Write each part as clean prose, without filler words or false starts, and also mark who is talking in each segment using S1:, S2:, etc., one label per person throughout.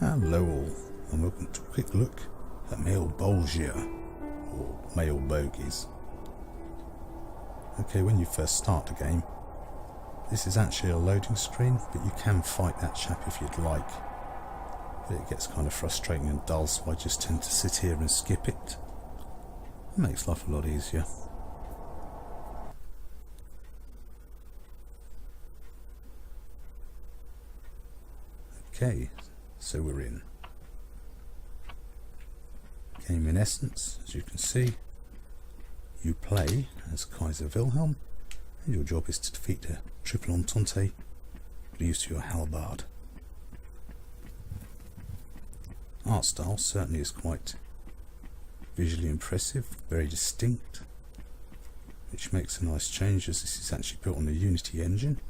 S1: Hello all, and welcome to a quick look at Malebolgia, or Malebogies. Okay, when you first start the game, this is actually a loading screen, but you can fight that chap if you'd like. But it gets kind of frustrating and dull, so I just tend to sit here and skip it. It makes life a lot easier. Okay, so we're in. Game in essence, as you can see, you play as Kaiser Wilhelm, and your job is to defeat the Triple Entente with the use of your halberd. Art style certainly is quite visually impressive, very distinct, which makes a nice change as this is actually built on the Unity engine.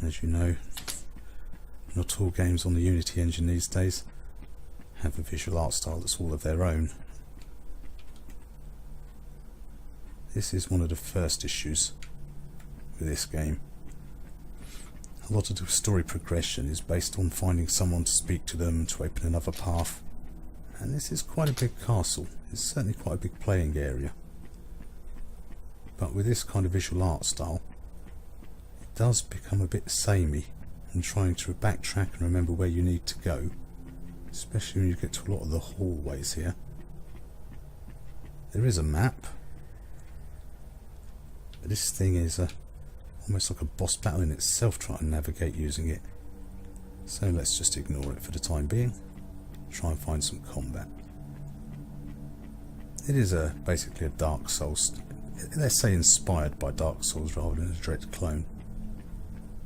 S1: As you know, not all games on the Unity engine these days have a visual art style that's all of their own. This is one of the first issues with this game. A lot of the story progression is based on finding someone to speak to them to open another path, and this is quite a big castle. It's certainly quite a big playing area, but with this kind of visual art style it does become a bit samey, and trying to backtrack and remember where you need to go, especially when you get to a lot of the hallways here. There is a map, but this thing is almost like a boss battle in itself trying to navigate using it. So let's just ignore it for the time being, try and find some combat. It is basically a Dark Souls, let's say inspired by Dark Souls rather than a direct clone.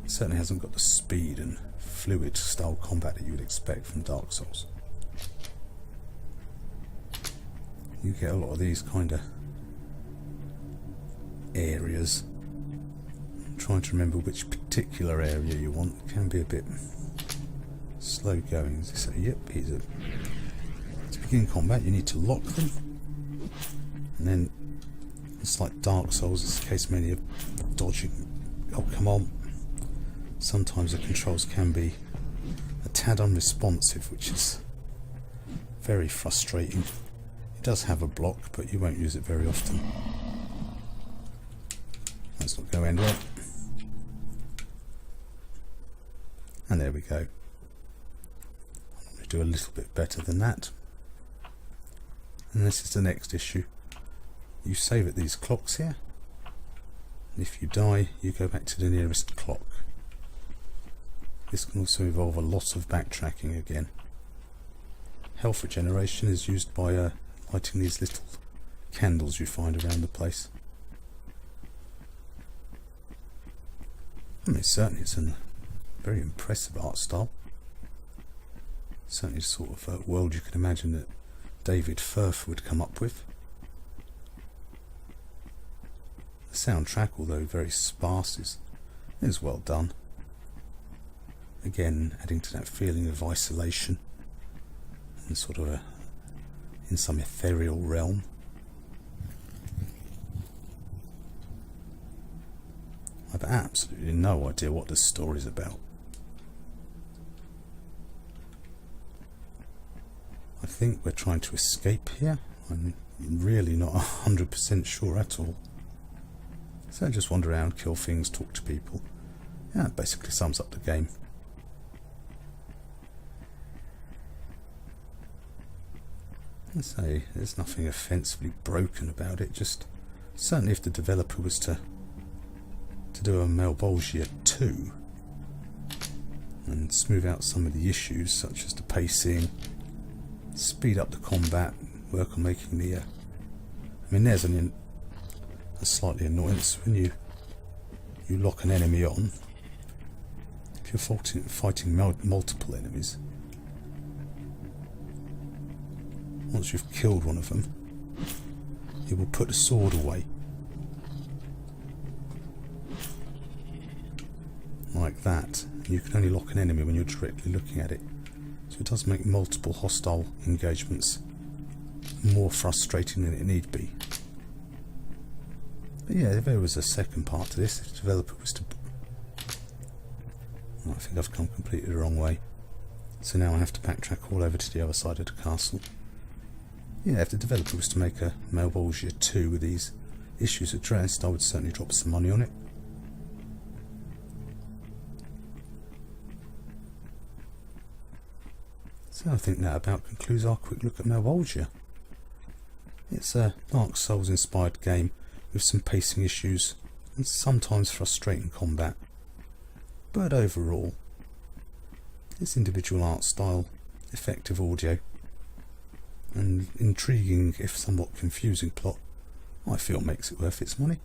S1: It certainly hasn't got the speed and fluid style combat that you would expect from Dark Souls. You get a lot of these kind of areas. Trying to remember which particular area you want can be a bit slow going. As I say, yep, to begin combat you need to lock them, and then it's like Dark Souls, it's a case mainly of dodging. Oh, come on. Sometimes the controls can be a tad unresponsive, which is very frustrating. It does have a block, but you won't use it very often. Let's not go anywhere. And there we go. I'm going to do a little bit better than that. And this is the next issue. You save at these clocks here, and if you die, you go back to the nearest clock. This can also involve a lot of backtracking again. Health regeneration is used by lighting these little candles you find around the place. I mean, certainly it's a very impressive art style. Certainly the sort of world you could imagine that David Firth would come up with. The soundtrack, although very sparse, is well done. Again, adding to that feeling of isolation and sort of in some ethereal realm. I've absolutely no idea what this story's about. I think we're trying to escape here. I'm really not 100% sure at all. So just wander around, kill things, talk to people. Yeah, that basically sums up the game. I say there's nothing offensively broken about it, just certainly if the developer was to do a Malebolgia 2 and smooth out some of the issues such as the pacing, speed up the combat, work on making the I mean, there's a slightly annoyance when you lock an enemy on. If you're fighting multiple enemies, once you've killed one of them, it will put the sword away. Like that. You can only lock an enemy when you're directly looking at it. So it does make multiple hostile engagements more frustrating than it need be. But yeah, if there was a second part to this, if the developer was to... I think I've come completely the wrong way. So now I have to backtrack all over to the other side of the castle. Yeah, if the developer was to make a Malebolgia 2 with these issues addressed, I would certainly drop some money on it. So I think that about concludes our quick look at Malebolgia. It's a Dark Souls inspired game with some pacing issues and sometimes frustrating combat. But overall, its individual art style, effective audio, and intriguing if somewhat confusing plot, I feel makes it worth its money.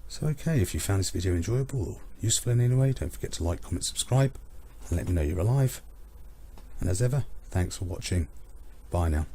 S1: So okay, if you found this video enjoyable or useful in any way, don't forget to like, comment, subscribe, and let me know you're alive. And as ever, thanks for watching. Bye now.